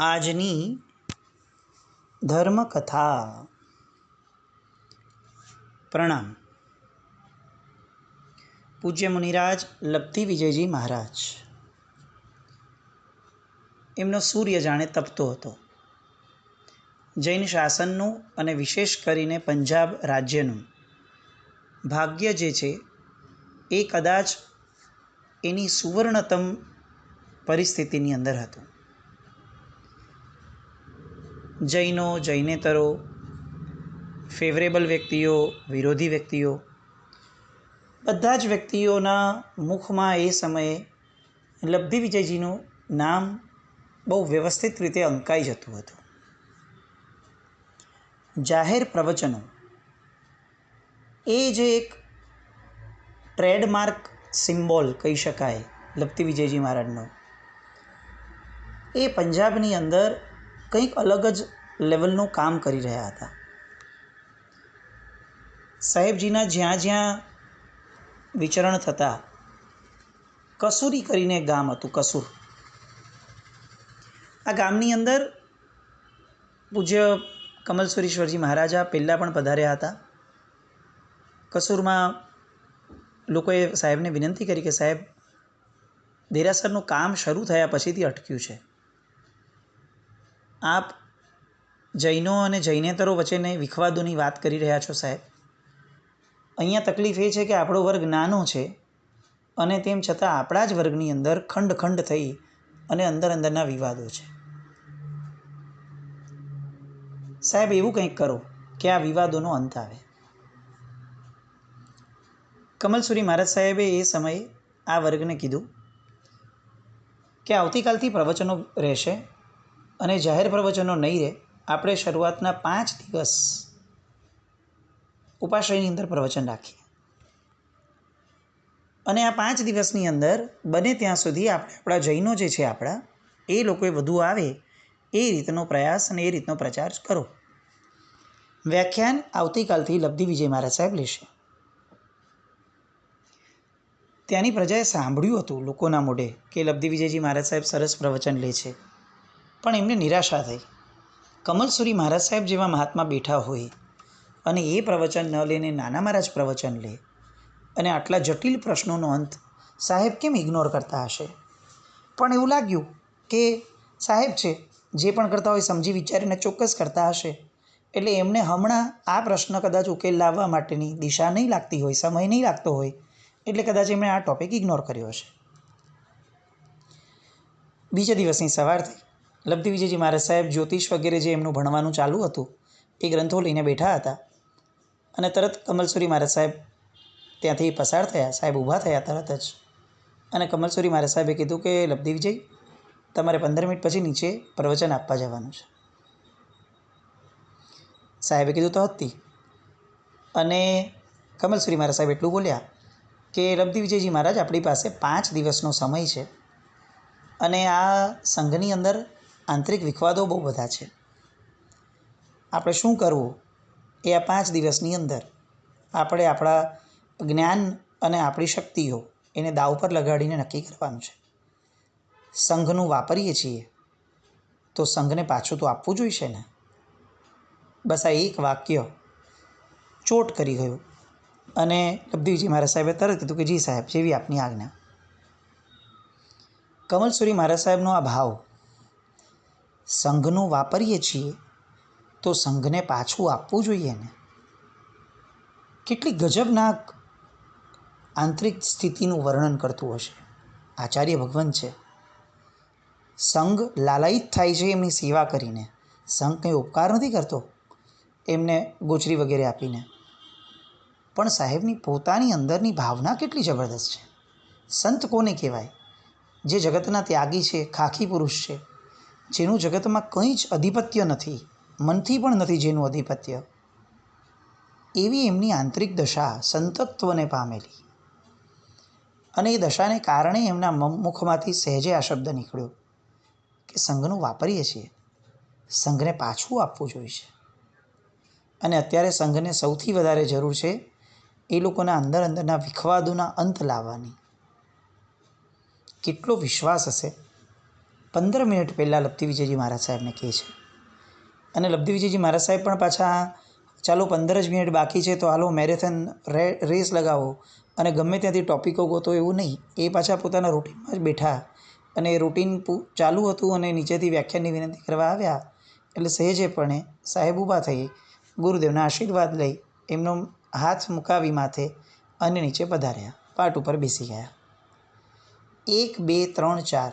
આજની ધર્મકથા. પ્રણામ. પૂજ્ય મુનિરાજ લબ્ધિ વિજયજી મહારાજ. એમનો સૂર્ય જાણે તપતો હતો. જૈન શાસનનું અને વિશેષ કરીને પંજાબ રાજ્યનું ભાગ્ય જે છે એ કદાચ એની સુવર્ણતમ પરિસ્થિતિની અંદર હતું. જૈનો, જૈનેતરો, ફેવરેબલ વ્યક્તિઓ, વિરોધી વ્યક્તિઓ, બધા જ વ્યક્તિઓના મુખમાં એ સમયે લબ્ધિ વિજયજીનું નામ બહુ વ્યવસ્થિત રીતે અંકાઈ જતું હતું. જાહેર પ્રવચનો એ જે એક ટ્રેડમાર્ક સિમ્બોલ કહી શકાય લબ્ધિ વિજયજી મહારાજનો, એ પંજાબની અંદર કંઈક અલગ જ લેવલનું કામ કરી રહ્યા હતા. સાહેબજીના જ્યાં જ્યાં વિચરણ થતા, કસૂરી કરીને એક ગામ હતું, કસૂર. આ ગામની અંદર પૂજ્ય કમલસુરીશ્વરજી મહારાજા પહેલાં પણ પધાર્યા હતા. કસૂરમાં લોકોએ સાહેબને વિનંતી કરી કે સાહેબ, દેરાસરનું કામ શરૂ થયા પછીથી અટક્યું છે. આપ જૈનો અને જૈનેતરો વચ્ચેની વિખવાદોની વાત કરી રહ્યા છો સાહેબ. અહીંયા તકલીફ એ છે કે આપણો વર્ગ નાનો છે અને તેમ છતાં આપણા જ વર્ગની અંદર ખંડ ખંડ થઈ અને અંદરના વિવાદો છે. સાહેબ, એવું કંઈક કરો કે આ વિવાદોનો અંત આવે. કમલસુરી મહારાજ સાહેબે એ સમયે આ વર્ગને કીધું કે આવતીકાલથી પ્રવચનો રહેશે અને જાહેર પ્રવચનો નહીં રહે. આપણે શરૂઆતના 5 દિવસ ઉપાશ્રયની અંદર પ્રવચન રાખીએ અને આ 5 દિવસની અંદર બને ત્યાં સુધી આપણે આપણા જૈનો જે છે આપણા, એ લોકોએ વધુ આવે એ રીતનો પ્રયાસ અને એ રીતનો પ્રચાર કરો. વ્યાખ્યાન આવતીકાલથી લબ્ધિ વિજય મહારાજ સાહેબ લેશે. ત્યાંની પ્રજાએ સાંભળ્યું હતું લોકોના મોઢે કે લબ્ધિ વિજયજી મહારાજ સાહેબ સરસ પ્રવચન લે છે, પણ એમને નિરાશા થઈ. કમલસુરી મહારાજ સાહેબ જેવા મહાત્મા બેઠા હોય અને એ પ્રવચન ન લઈને નાના મહારાજ પ્રવચન લે અને આટલા જટિલ પ્રશ્નોનો અંત સાહેબ કેમ ઇગ્નોર કરતા હશે? પણ એવું લાગ્યું કે સાહેબ છે જે પણ કરતા હોય સમજી વિચારીને ચોક્કસ કરતા હશે, એટલે એમને હમણાં આ પ્રશ્ન કદાચ ઉકેલ લાવવા માટેની દિશા નહીં લાગતી હોય, સમય નહીં લાગતો હોય, એટલે કદાચ એમણે આ ટૉપિક ઇગ્નોર કર્યો હશે. બીજા દિવસની સવાર થઈ. લબ્ધિ વિજયજી મહારાજ સાહેબ જ્યોતિષ વગેરે જે એમનું ભણવાનું ચાલુ હતું એ ગ્રંથો લઈને બેઠા હતા અને તરત કમલસુરી મહારાજ સાહેબ ત્યાંથી પસાર થયા. સાહેબ ઊભા થયા તરત જ અને કમલસુરી મહારાજ સાહેબે કીધું કે લબ્ધિ વિજય, તમારે 15 મિનિટ પછી નીચે પ્રવચન આપવા જવાનું છે. સાહેબે કીધું તો હતી. અને કમલસુરી મહારાજ સાહેબ એટલું બોલ્યા કે લબ્ધિ વિજયજી મહારાજ, આપણી પાસે 5 દિવસનો સમય છે અને આ સંઘની અંદર આંતરિક વિખવાદો બહુ બધા છે. આપણે શું કરવું એ આ 5 દિવસની અંદર આપણે આપણા જ્ઞાન અને આપણી શક્તિઓ એને દાવ પર લગાડીને નક્કી કરવાનું છે. સંઘનું વાપરીએ છીએ તો સંઘને પાછું તો આપવું જોઈશે ને. બસ આ એક વાક્ય ચોટ કરી ગયું અને લબ્ધિ વિજય મહારાજ સાહેબે તરત કીધું કે જી સાહેબ, જેવી આપની આજ્ઞા. કમલસુરી મહારાજ સાહેબનો આ ભાવ, સંઘનું વાપરીએ છીએ તો સંઘને પાછું આપવું જોઈએ ને, કેટલી ગજબનાક આંતરિક સ્થિતિનું વર્ણન કરતું હશે. આચાર્ય ભગવાન છે. સંઘ લાલાયિત થાય છે એમની સેવા કરીને. સંઘ કંઈ ઉપકાર નથી કરતો એમને ગોચરી વગેરે આપીને, પણ સાહેબની પોતાની અંદરની ભાવના કેટલી જબરદસ્ત છે. સંત કોને કહેવાય? જે જગતના ત્યાગી છે, ખાખી પુરુષ છે, જેનું જગતમાં કંઈ જ અધિપત્ય નથી, મનથી પણ નથી જેનું અધિપત્ય, એવી એમની આંતરિક દશા સંતત્વને પામેલી. અને એ દશાને કારણે એમના મુખમાંથી સહેજે આ શબ્દ નીકળ્યો કે સંઘનું વાપરીએ છીએ, સંઘને પાછું આપવું જોઈશે. અને અત્યારે સંઘને સૌથી વધારે જરૂર છે એ લોકોના અંદરના વિખવાદોના અંત લાવવાની. કેટલો વિશ્વાસ હશે 15 મિનિટ પહેલાં લબ્ધિ વિજયજી મહારાજ સાહેબને કહે છે. અને લબ્ધિ વિજયજી મહારાજ સાહેબ પણ પાછા ચાલો 15 જ મિનિટ બાકી છે તો હાલો મેરેથોન રેસ લગાવો અને ગમે ત્યાંથી ટોપિકો ગોતો એવું નહીં. એ પાછા પોતાના રૂટિનમાં જ બેઠા અને એ રૂટિન ચાલુ હતું અને નીચેથી વ્યાખ્યાનની વિનંતી કરવા આવ્યા એટલે સહેજેપણે સાહેબ ઊભા થઈ ગુરુદેવના આશીર્વાદ લઈ એમનો હાથ મુકાવી માથે અને નીચે પધાર્યા. પાટ ઉપર બેસી ગયા. 1, 2, 3, 4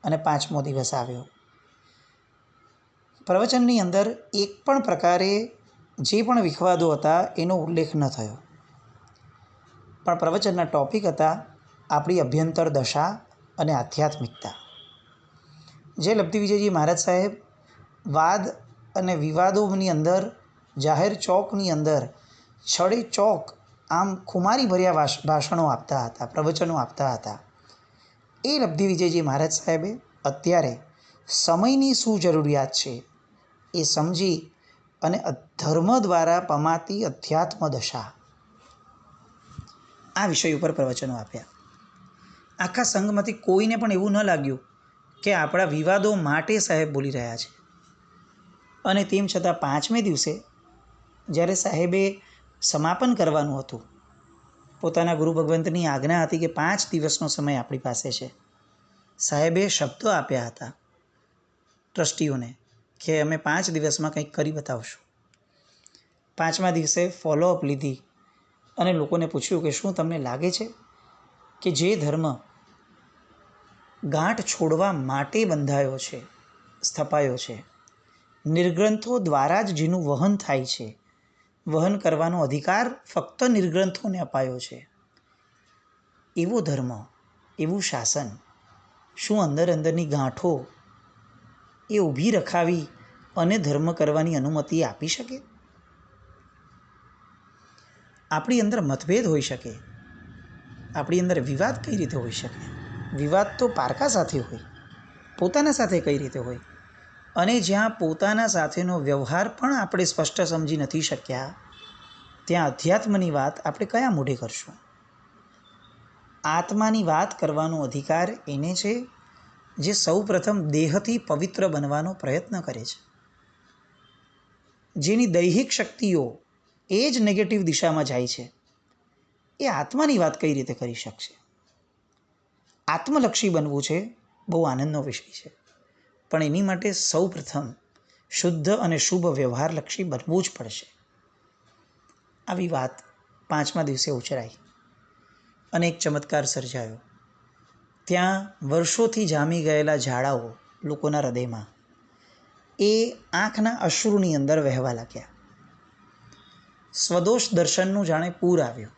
અને 5મો દિવસ આવ્યો. પ્રવચનની અંદર એક પણ પ્રકારે જે પણ વિખવાદો હતા એનો ઉલ્લેખ ન થયો, પણ પ્રવચનના ટૉપિક હતા આપણી અભ્યંતર દશા અને આધ્યાત્મિકતા. જે લબ્ધિ વિજયજી મહારાજ સાહેબ વાદ અને વિવાદોની અંદર જાહેર ચોકની અંદર છડે ચોક આમ ખુમારી ભર્યા ભાષણો આપતા હતા, પ્રવચનો આપતા હતા. એ લબ્ધિ વિજયજી મહારાજ સાહેબે અત્યારે સમયની શું જરૂરિયાત છે એ સમજી અને ધર્મ દ્વારા પમાતી અધ્યાત્મ દશા આ વિષય ઉપર પ્રવચનો આપ્યા. આખા સંઘમાંથી કોઈને પણ એવું ન લાગ્યું કે આપણા વિવાદો માટે સાહેબ બોલી રહ્યા છે. અને તેમ છતાં 5મે દિવસે જ્યારે સાહેબે સમાપન કરવાનું હતું, પોતાના ગુરુ ભગવંતની આજ્ઞા હતી કે 5 દિવસનો સમય આપણી પાસે છે. સાહેબે શબ્દો આપ્યા હતા ટ્રસ્ટીઓને કે અમે 5 દિવસમાં કંઈક કરી બતાવશું. 5મા દિવસે ફોલોઅપ લીધી અને લોકોને પૂછ્યું કે શું તમને લાગે છે કે જે ધર્મ ગાંઠ છોડવા માટે બંધાયો છે, સ્થપાયો છે, નિર્ગ્રંથો દ્વારા જ જેનું વહન થાય છે, વહન કરવાનો અધિકાર ફક્ત નિર્ગ્રંથોને અપાયો છે, એવો ધર્મ, એવું શાસન શું અંદરની ગાંઠો એ ઊભી રખાવી અને ધર્મ કરવાની અનુમતિ આપી શકે? આપણી અંદર મતભેદ હોઈ શકે, આપણી અંદર વિવાદ કઈ રીતે હોઈ શકે? વિવાદ તો પારકા સાથે હોય, પોતાના સાથે કઈ રીતે હોય? અને જ્યાં પોતાના સાથેનો વ્યવહાર પણ આપણે સ્પષ્ટ સમજી નથી શક્યા, ત્યાં અધ્યાત્મની વાત આપણે કયા મોઢે કરશું? આત્માની વાત કરવાનો અધિકાર એને છે જે સૌ પ્રથમ દેહથી પવિત્ર બનવાનો પ્રયત્ન કરે છે, જેની દૈહિક શક્તિઓ એ જ નેગેટિવ દિશામાં જાય છે. એ આત્માની વાત કઈ રીતે કરી શકશે? આત્મલક્ષી બનવું છે, બહુ આનંદનો વિષય છે, પણ એની માટે સૌ પ્રથમ શુદ્ધ અને શુભ વ્યવહારલક્ષી બનવું જ પડશે. આવી વાત 5મા દિવસે ઉચરાઈ અને એક ચમત્કાર સર્જાયો. ત્યાં વર્ષોથી જામી ગયેલા ઝાડાઓ લોકોના હૃદયમાં એ આંખના અશ્રુની અંદર વહેવા લાગ્યા. સ્વદોષ દર્શનનું જાણે પૂર આવ્યું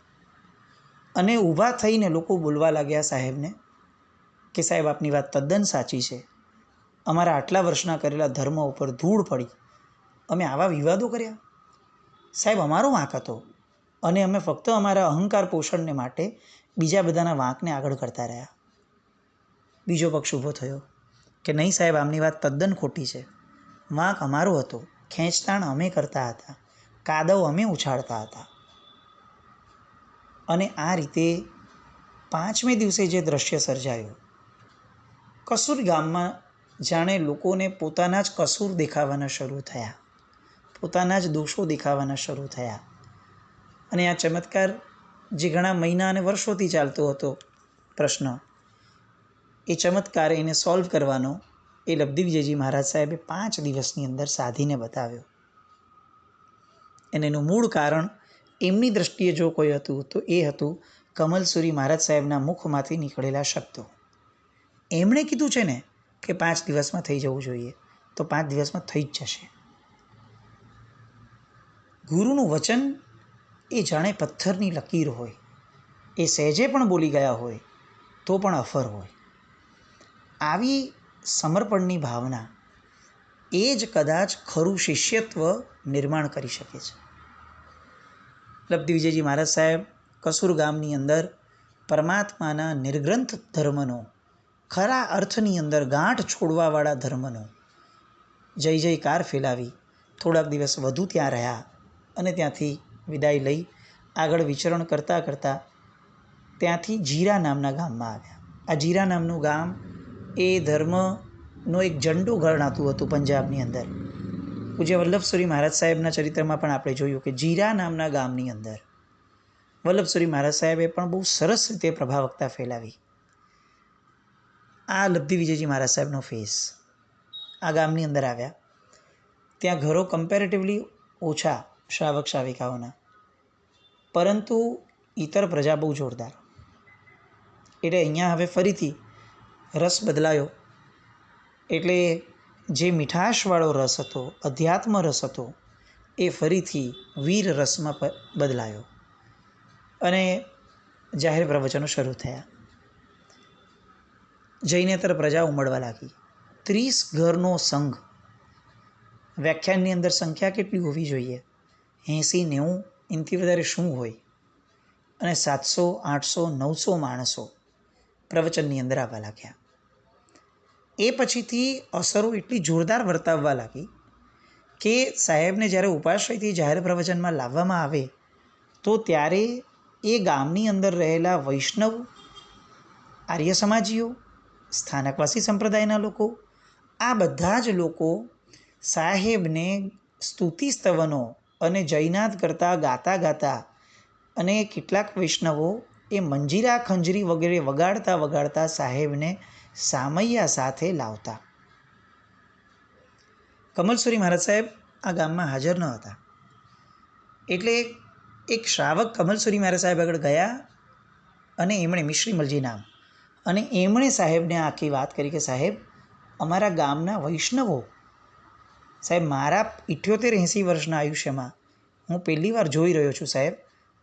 અને ઊભા થઈને લોકો બોલવા લાગ્યા સાહેબને કે સાહેબ આપની વાત તદ્દન સાચી છે, અમારા આટલા વર્ષના કરેલા ધર્મ ઉપર ધૂળ પડી, અમે આવા વિવાદો કર્યા, સાહેબ અમારો વાંક હતો અને અમે ફક્ત અમારા અહંકાર પોષણને માટે બીજા બધાના વાંકને આગળ કરતા રહ્યા. બીજો પક્ષ ઊભો થયો કે નહીં સાહેબ આમની વાત તદ્દન ખોટી છે, વાંક અમારો હતો, ખેંચતાણ અમે કરતા હતા, કાદવ અમે ઉછાળતા હતા. અને આ રીતે 5મે દિવસે જે દ્રશ્ય સર્જાયું, કસૂર ગામમાં જાણે લોકોને પોતાના જ કસૂર દેખાવાના શરૂ થયા, પોતાના જ દોષો દેખાવાના શરૂ થયા. અને આ ચમત્કાર જે ઘણા મહિના અને વર્ષોથી ચાલતો હતો પ્રશ્ન, એ ચમત્કાર એને સોલ્વ કરવાનો એ લબ્ધિ વિજયજી મહારાજ સાહેબે 5 દિવસની અંદર સાધીને બતાવ્યો. અને એનું મૂળ કારણ એમની દૃષ્ટિએ જો કોઈ હતું તો એ હતું કમલસુરી મહારાજ સાહેબના મુખમાંથી નીકળેલા શબ્દો. એમણે કીધું છે ને કે 5 દિવસમાં થઈ જવું જોઈએ, તો 5 દિવસમાં થઈ જ જશે. ગુરુનું વચન એ જાણે પથ્થરની લકીર હોય, એ સહેજે પણ બોલી ગયા હોય તો પણ અફર હોય. આવી સમર્પણની ભાવના એ જ કદાચ ખરું શિષ્યત્વ નિર્માણ કરી શકે છે. લબ્ધિ વિજયજી મહારાજ સાહેબ કસૂર ગામની અંદર પરમાત્માના નિર્ગ્રંથ ધર્મનો, ખરા અર્થની અંદર ગાંઠ છોડવાવાળા ધર્મનો જય જયકાર ફેલાવી થોડાક દિવસ વધુ ત્યાં રહ્યા અને ત્યાંથી વિદાય લઈ આગળ વિચરણ કરતાં કરતાં ત્યાંથી જીરા નામના ગામમાં આવ્યા. આ જીરા નામનું ગામ એ ધર્મ નો એક ઝંડો ગણાતું હતું પંજાબની અંદર. પૂજ્ય વલ્લભસુરી મહારાજ સાહેબના ચરિત્રમાં પણ આપણે જોયું કે જીરા નામના ગામની અંદર વલ્લભસુરી મહારાજ સાહેબે પણ બહુ સરસ રીતે પ્રભાવકતા ફેલાવી. આ લબ્ધિ વિજયજી મહારાજ સાહેબનો ફેસ આ ગામની અંદર આવ્યા. ત્યાં ઘરો કમ્પેરેટિવલી ઓછા શ્રાવક શ્રાવિકાઓના, પરંતુ ઇતર પ્રજા બહુ જોરદાર. એટલે અહીંયા હવે ફરીથી રસ બદલાયો. એટલે જે મીઠાશવાળો રસ હતો, અધ્યાત્મ રસ હતો, એ ફરીથી વીર રસમાં બદલાયો અને જાહેર પ્રવચનો શરૂ થયા. જૈનેતર પ્રજા ઉમડવા લાગી. 30 ઘરનો સંઘ. વ્યાખ્યાનની અંદર સંખ્યા કેટલી હોવી જોઈએ? 80, 90, એનાથી વધારે શું હોય? અને 700, 800, 900 માણસો પ્રવચનની અંદર આવવા લાગ્યા. એ પછીથી અસરો એટલી જોરદાર વર્તાવવા લાગી કે સાહેબને જ્યારે ઉપાશ્રયથી જાહેર પ્રવચનમાં લાવવામાં આવે તો ત્યારે એ ગામની અંદર રહેલા વૈષ્ણવ, આર્ય સમાજીઓ, સ્થાનકવાસી સંપ્રદાયના લોકો, આ બધા જ લોકો સાહેબને સ્તુતિ સ્તવનો અને જયનાદ કરતા ગાતા ગાતા, અને કેટલાક વૈષ્ણવો એ મંજીરા ખંજરી વગેરે વગાડતા વગાડતા સાહેબને સામૈયા સાથે લાવતા. કમલસુરી મહારાજ સાહેબ આ ગામમાં હાજર ન હતા. એટલે એક શ્રાવક કમલસુરી મહારાજ સાહેબ આગળ ગયા અને એમણે મિશ્રીમલજી નામ, અને એમણે સાહેબને આખી વાત કરી કે સાહેબ, અમારા ગામના વૈષ્ણવો, સાહેબ મારા 78-80 વર્ષના આયુષ્યમાં હું પહેલી વાર જોઈ રહ્યો છું સાહેબ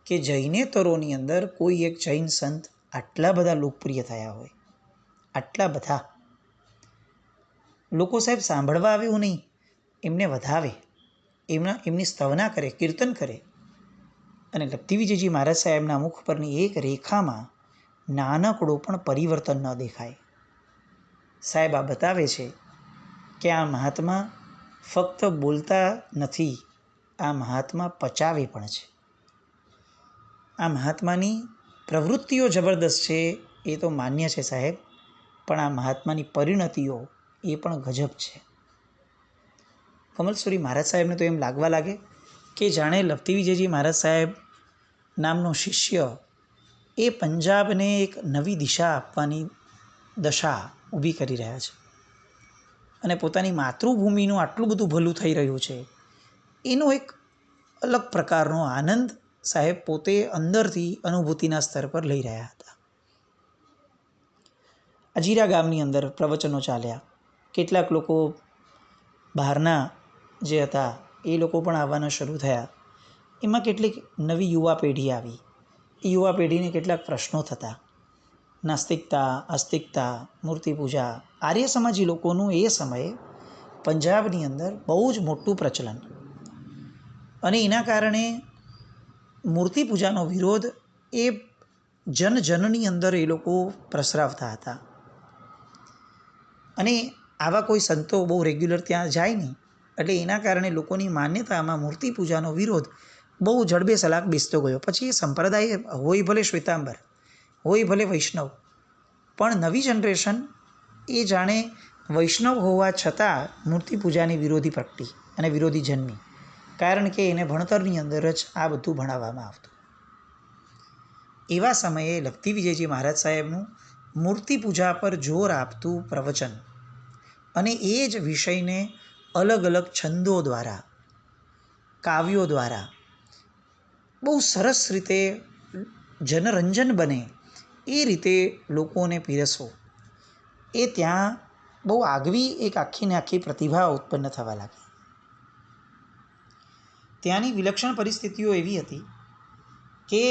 કે જૈનેતરોની અંદર કોઈ એક જૈન સંત આટલા બધા લોકપ્રિય થયા હોય. આટલા બધા લોકો સાહેબ સાંભળવા આવે એવું નહીં, એમને વધાવે, એમની સ્તવના કરે, કીર્તન કરે. અને લબ્ધિ વિજયજી મહારાજ સાહેબના મુખ પરની એક રેખામાં નાનકડો પણ પરિવર્તન ન દેખાય. સાહેબ આ બતાવે છે કે આ મહાત્મા ફક્ત બોલતા નથી, આ મહાત્મા પચાવે પણ છે. આ મહાત્માની પ્રવૃત્તિઓ જબરદસ્ત છે એ તો માન્ય છે સાહેબ, પણ આ મહાત્માની પરિણતિઓ એ પણ ગજબ છે. કમલસુરી મહારાજ સાહેબને તો એમ લાગવા લાગે કે જાણે લબ્ધિ વિજયજી મહારાજ સાહેબ નામનો શિષ્ય એ પંજાબને એક નવી દિશા આપવાની દશા ઊભી કરી રહ્યા છે, અને પોતાની માતૃભૂમિનું આટલું બધું ભલું થઈ રહ્યું છે એનો એક અલગ પ્રકારનો આનંદ સાહેબ પોતે અંદરથી અનુભૂતિના સ્તર પર લઈ રહ્યા હતા. અજીરા ગામની અંદર પ્રવચનો ચાલ્યા. કેટલાક લોકો બહારના જે હતા એ લોકો પણ આવવાના શરૂ થયા. એમાં કેટલીક નવી યુવા પેઢી આવી. એ યુવા પેઢીને કેટલાક પ્રશ્નો થતા. નાસ્તિકતા, આસ્તિકતા, મૂર્તિપૂજા, આર્ય સમાજી લોકોનું એ સમયે પંજાબની અંદર બહુ જ મોટું પ્રચલન, અને એના કારણે મૂર્તિપૂજાનો વિરોધ એ જનજનની અંદર એ લોકો પ્રસરાવતા હતા. અને આવા કોઈ સંતો બહુ રેગ્યુલર ત્યાં જાય નહીં, એટલે એના કારણે લોકોની માન્યતામાં મૂર્તિપૂજાનો વિરોધ બહુ જડબે સલાક બેસતો ગયો. પછી એ સંપ્રદાય હોય ભલે શ્વેતાંબર, હોય ભલે વૈષ્ણવ, પણ નવી જનરેશન એ જાણે વૈષ્ણવ હોવા છતાં મૂર્તિપૂજાની વિરોધી પ્રગટી અને વિરોધી જન્મી, કારણ કે એને ભણતરની અંદર જ આ બધું ભણાવવામાં આવતું. એવા સમયે લબ્ધિ વિજયજી મહારાજ સાહેબનું મૂર્તિપૂજા પર જોર આપતું પ્રવચન, અને એ જ વિષયને અલગ અલગ છંદો દ્વારા, કાવ્યો દ્વારા બહુ સરસ રીતે જનરંજન બને એ રીતે લોકોને પીરસવો, એ ત્યાં બહુ આગવી એક આખીને આખી પ્રતિભા ઉત્પન્ન થવા લાગી. ત્યાંની વિલક્ષણ પરિસ્થિતિઓ એવી હતી કે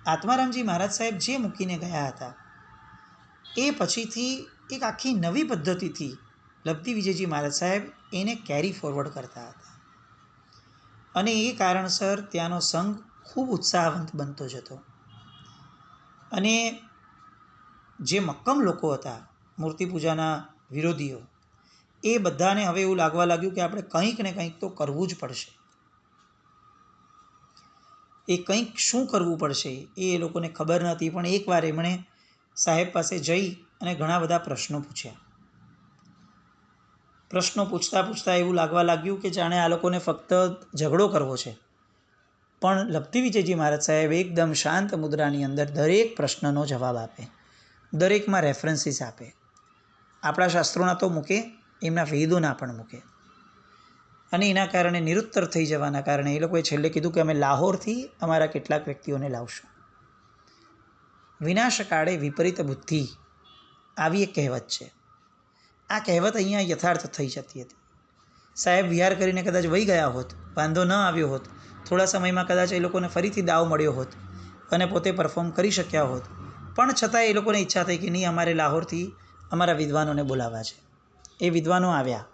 આત્મારામજી મહારાજ સાહેબ જે મૂકીને ગયા હતા એ પછીથી એક આખી નવી પદ્ધતિથી લબ્ધિ વિજયજી મહારાજ સાહેબ એને કેરી ફોરવર્ડ કરતા હતા, અને એ કારણસર ત્યાંનો સંઘ ખૂબ ઉત્સાહવંત બનતો જતો. અને જે મક્કમ લોકો હતા મૂર્તિપૂજાના વિરોધીઓ, એ બધાને હવે એવું લાગવા લાગ્યું કે આપણે કંઈક ને કંઈક તો કરવું જ પડશે. એ કંઈક શું કરવું પડશે એ લોકોને ખબર નહોતી, પણ એકવાર એમણે સાહેબ પાસે જઈ અને ઘણા બધા પ્રશ્નો પૂછ્યા. પ્રશ્નો પૂછતાં એવું લાગવા લાગ્યું કે જાણે આ લોકોને ફક્ત ઝઘડો કરવો છે. પણ લબ્ધિ વિજયજી મહારાજ સાહેબ એકદમ શાંત મુદ્રાની અંદર દરેક પ્રશ્નનો જવાબ આપે, દરેકમાં રેફરન્સીસ આપે. આપણા શાસ્ત્રોના તો મૂકે, એમના વેદોના પણ મૂકે. અને એના કારણે નિરુત્તર થઈ જવાના કારણે એ લોકોએ છેલ્લે કીધું કે અમે લાહોરથી અમારા કેટલાક વ્યક્તિઓને લાવશું. વિનાશ કાળે વિપરીત બુદ્ધિ, આવી એક કહેવત છે. આ કહેવત અહીંયા યથાર્થ થઈ જતી હતી. સાહેબ વિહાર કરીને કદાચ વહી ગયા હોત, વાંધો ન આવ્યો હોત, થોડા સમયમાં કદાચ એ લોકોને ફરીથી દાવ મળ્યો હોત અને પોતે પરફોર્મ કરી શક્યા હોત. પણ છતાં એ લોકોને ઈચ્છા થઈ કે નહીં, અમારે લાહોરથી અમારા વિદ્વાનોને બોલાવવા છે. એ વિદ્વાનો આવ્યા.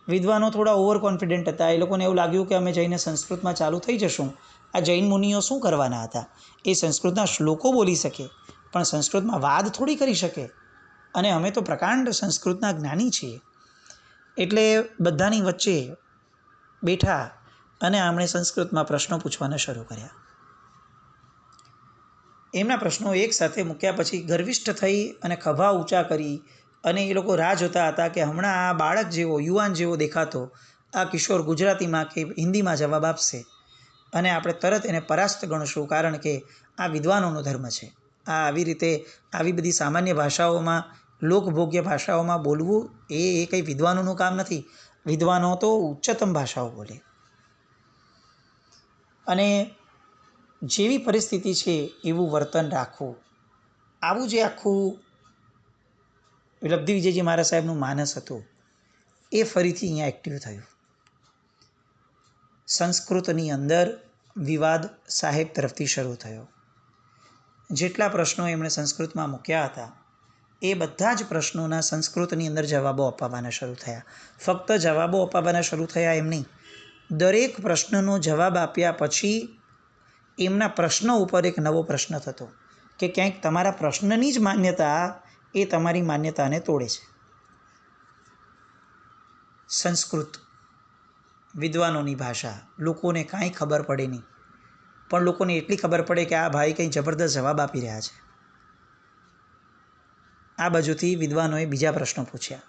વિદ્વાનો થોડા ઓવર કોન્ફિડન્ટ હતા. એ લોકોને એવું લાગ્યું કે અમે જઈને સંસ્કૃતમાં ચાલુ થઈ જશું. આ જૈન મુનિઓ શું કરવાના હતા? એ સંસ્કૃતના શ્લોકો બોલી શકે, પણ સંસ્કૃતમાં વાદ થોડી કરી શકે. અને અમે તો પ્રકાંડ સંસ્કૃતના જ્ઞાની છીએ. એટલે બધાની વચ્ચે બેઠા અને આમણે સંસ્કૃતમાં પ્રશ્નો પૂછવાના શરૂ કર્યા. એમના પ્રશ્નો એક સાથે મૂક્યા પછી ગર્વિષ્ઠ થઈ અને ખભા ઊંચા કરી અને એ લોકો રાહ જોતા હતા કે હમણાં આ બાળક જેવો, યુવાન જેવો દેખાતો આ કિશોર ગુજરાતીમાં કે હિન્દીમાં જવાબ આપશે અને આપણે તરત એને પરાસ્ત ગણશું, કારણ કે આ વિદ્વાનોનો ધર્મ છે. આ આવી રીતે આવી બધી સામાન્ય ભાષાઓમાં, લોકભોગ્ય ભાષાઓમાં બોલવું એ કંઈ વિદ્વાનોનું કામ નથી. વિદ્વાનો તો ઉચ્ચતમ ભાષાઓ બોલે. અને જેવી પરિસ્થિતિ છે એવું વર્તન રાખવું, આવું જે આખું લબ્ધિ વિજયજી મહારાજ સાહેબનું માનસ હતું એ ફરીથી અહીંયા એક્ટિવ થયું. સંસ્કૃતની અંદર વિવાદ સાહેબ તરફથી શરૂ થયો. જેટલા પ્રશ્નો એમણે સંસ્કૃતમાં મૂક્યા હતા એ બધા જ પ્રશ્નોના સંસ્કૃતની અંદર જવાબો અપાવવાના શરૂ થયા. ફક્ત જવાબો અપાવવાના શરૂ થયા એમ નહીં, દરેક પ્રશ્નનો જવાબ આપ્યા પછી એમના પ્રશ્નો ઉપર એક નવો પ્રશ્ન થતો કે ક્યાંક તમારા પ્રશ્નની જ માન્યતા એ તમારી માન્યતાને તોડે છે. સંસ્કૃત વિદ્વાનોની ભાષા, લોકોને કાંઈ ખબર પડે નહીં, પણ લોકોને એટલી ખબર પડે કે આ ભાઈ કંઈ જબરદસ્ત જવાબ આપી રહ્યા છે. આ બાજુથી વિદ્વાનોએ બીજા પ્રશ્નો પૂછ્યા.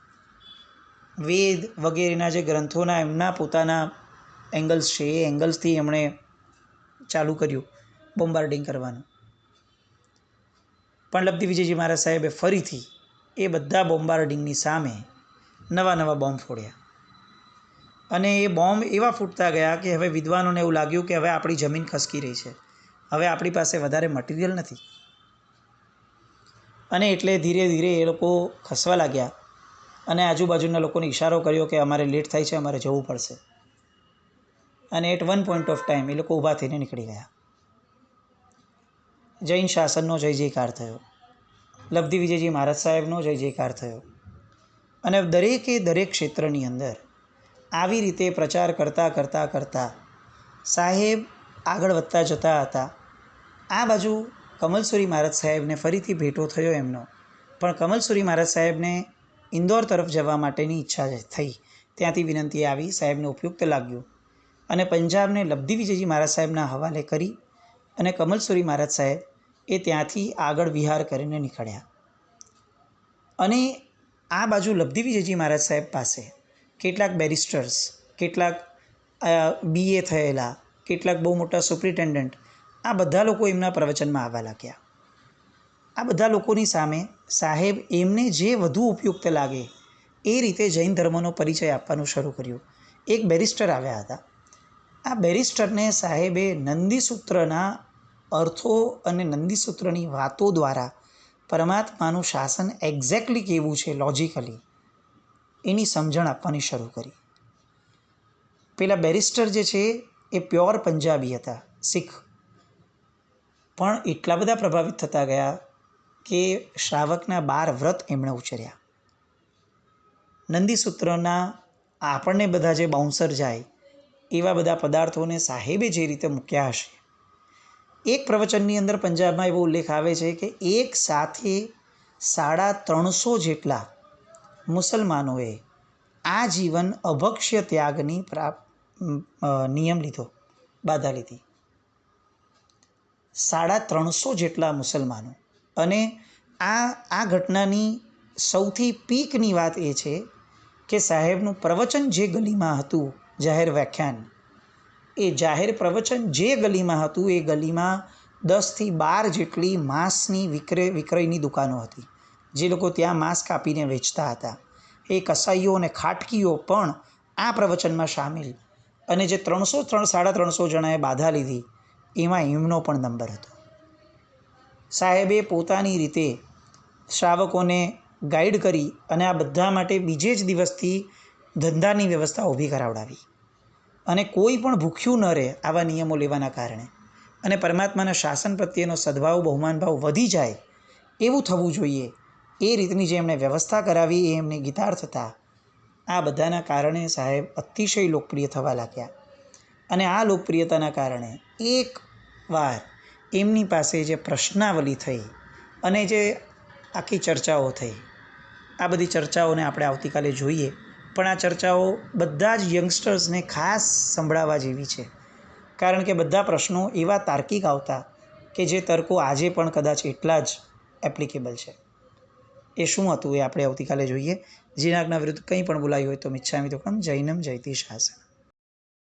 વેદ વગેરેના જે ગ્રંથોના એમના પોતાના એંગલ્સ છે, એ એંગલ્સથી એમણે ચાલુ કર્યું બોમ્બાર્ડિંગ કરવાનું. પણ લબ્ધિ વિજયજી મહારાજ સાહેબે ફરીથી એ બધા બોમ્બાર્ડિંગની સામે નવા બોમ્બ ફોડ્યા. અને એ બોમ્બ એવા ફૂટતા ગયા કે હવે વિદ્વાનોને એવું લાગ્યું કે હવે આપણી જમીન ખસકી રહી છે, હવે આપણી પાસે વધારે મટીરિયલ નથી. અને એટલે ધીરે ધીરે એ લોકો ખસવા લાગ્યા અને આજુબાજુના લોકોને ઇશારો કર્યો કે અમારે લેટ થાય છે, અમારે જવું પડશે. અને at one point of time એ લોકો ઊભા થઈને નીકળી ગયા. જૈન શાસનનો જય જયકાર થયો, લબ્ધિ વિજયજી મહારાજ સાહેબનો જય જયકાર થયો. અને દરેકે દરેક ક્ષેત્રની અંદર આવી રીતે પ્રચાર કરતાં સાહેબ આગળ વધતા જતા હતા. આ બાજુ કમલસુરી મહારાજ સાહેબને ફરીથી ભેટો થયો એમનો, પણ કમલસુરી મહારાજ સાહેબને ઇન્દોર તરફ જવા માટેની ઈચ્છા થઈ. ત્યાંથી વિનંતી આવી, સાહેબને ઉપયુક્ત લાગ્યું અને પંજાબને લબ્ધિ વિજયજી મહારાજ સાહેબના હવાલે કરી અને કમલસુરી મહારાજ સાહેબ એ ત્યાંથી આગળ વિહાર કરીને નીકળ્યા. અને આ બાજુ લબ્ધિ વિજયજી મહારાજ સાહેબ પાસે કેટલાક બેરિસ્ટર્સ, કેટલાક BA થયેલા, કેટલાક બહુ મોટા સુપ્રિન્ટેન્ડન્ટ, આ બધા લોકો એમના પ્રવચનમાં આવવા લાગ્યા. આ બધા લોકોની સામે સાહેબ એમને જે વધુ ઉપયુક્ત લાગે એ રીતે જૈન ધર્મનો પરિચય આપવાનું શરૂ કર્યું. એક બેરિસ્ટર આવ્યા હતા. આ બેરિસ્ટરને સાહેબે નંદીસૂત્રના અર્થો અને નંદીસૂત્રની વાતો દ્વારા પરમાત્માનું શાસન એક્ઝેક્ટલી કેવું છે લોજિકલી, એની સમજણ આપવાની શરૂ કરી. પેલા બેરિસ્ટર જે છે એ પ્યોર પંજાબી હતા, શીખ, પણ એટલા બધા પ્રભાવિત થતા ગયા કે શ્રાવકના 12 વ્રત એમણે ઉચ્ચર્યા. નંદીસૂત્રના આપણને બધા જે બાઉન્સર જાય એવા બધા પદાર્થોને સાહેબે જે રીતે મૂક્યા હશે. એક પ્રવચનની અંદર પંજાબમાં એવો ઉલ્લેખ આવે છે કે એક સાથે 350 જેટલા મુસલમાનોએ આ જીવન અભક્ષ્ય ત્યાગની નિયમ લીધો, બાધા લીધી. 350 જેટલા મુસલમાનો. અને આ ઘટનાની સૌથી પીકની વાત એ છે કે સાહેબનું પ્રવચન જે ગલીમાં હતું, જાહેર વ્યાખ્યાન, એ જાહેર પ્રવચન જે ગલીમાં હતું એ ગલીમાં 10થી 12 જેટલી માંસની વિક્રયની દુકાનો હતી. જે લોકો ત્યાં માંસ કાપીને વેચતા હતા એ કસાઈઓ અને ખાટકીઓ પણ આ પ્રવચનમાં સામેલ. અને જે 300-350 જણાએ બાધા લીધી એમાં એમનો પણ નંબર હતો. સાહેબે પોતાની રીતે શ્રાવકોને ગાઈડ કરી અને આ બધા માટે બીજે જ દિવસથી ધંધાની વ્યવસ્થા ઊભી કરાવડાવી. અને કોઈ પણ ભૂખ્યું ન રહે આવા નિયમો લેવાના કારણે. અને પરમાત્માના શાસન પ્રત્યેનો સદભાવ, બહુમાનભાવ વધી જાય એવું થવું જોઈએ એ રીતની જે એમણે વ્યવસ્થા કરાવી એ એમને ગીતાર્થ હતા. આ બધાના કારણે સાહેબ અતિશય લોકપ્રિય થવા લાગ્યા. અને આ લોકપ્રિયતાના કારણે એકવાર એમની પાસે જે પ્રશ્નાવલી થઈ અને જે આખી ચર્ચાઓ થઈ, આ બધી ચર્ચાઓને આપણે આવતીકાલે જોઈએ. પણ આ ચર્ચાઓ બધા જ યંગસ્ટર્સને ખાસ સંભળાવવા જેવી છે, કારણ કે બધા પ્રશ્નો એવા તાર્કિક આવતા કે જે તર્કો આજે પણ કદાચ એટલા જ એપ્લિકેબલ છે. એ શું હતું એ આપણે આવતીકાલે જોઈએ. જીનાગના વિરુદ્ધ કંઈ પણ બોલાયું હોય તો મિચ્છામિ દુક્કડમ. જૈનમ જયતિ શાસન.